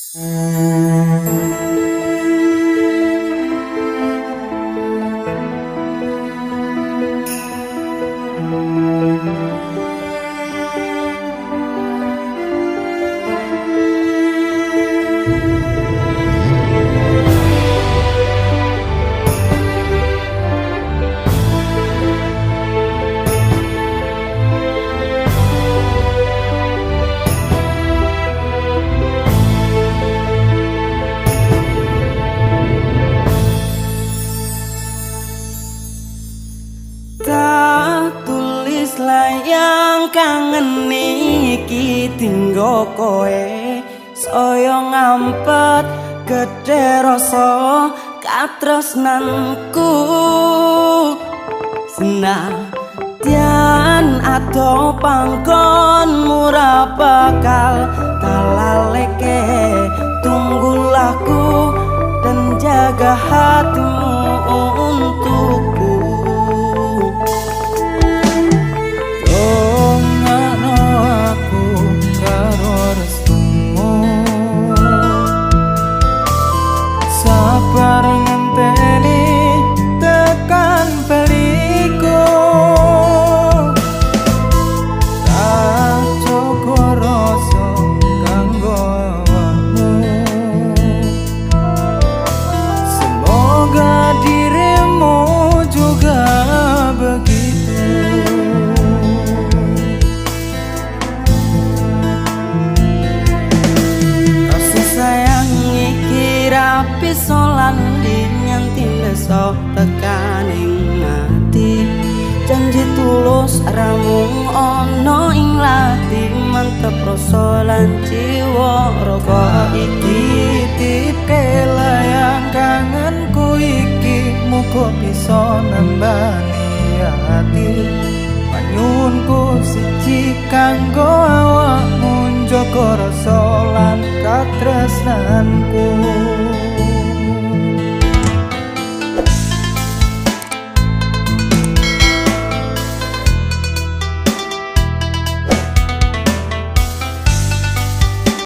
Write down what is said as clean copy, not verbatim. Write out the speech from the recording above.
Tak tulis layang kangen iki tinggo koe saya ngampet gedhe rasa katresnanku senadyan ado panggon murah bakal talaleke tunggulahku dan jaga hatimu untukku. Sabar ngenteni tekan baliku tak cukup rasa kanggo awakmu. Semoga dirimu juga begitu. Kasih sayang iki rapi solan nyanti besok tekaning mati janji tulus ramung ono ing lati mantep rasa lan jiwa raga iki Titipke layang kangenku iki muga bisa nambani hati panyunku siji kanggo awakmu njaga rasa lan katresnanku.